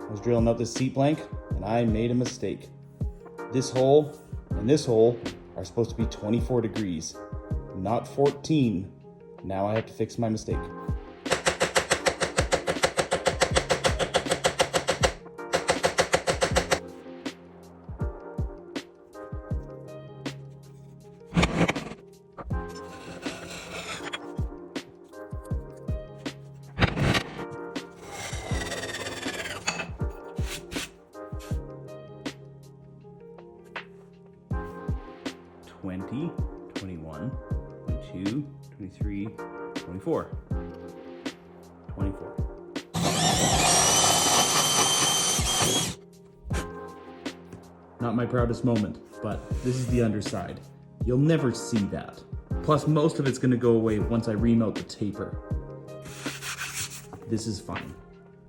I was drilling out this seat blank and I made a mistake. This hole and this hole are supposed to be 24 degrees, not 14. Now I have to fix my mistake. $20, $21, $22, $23, $24, $24. Not my proudest moment, but this is the underside. You'll never see that. Plus, most of it's gonna go away once I remount the taper. This is fine.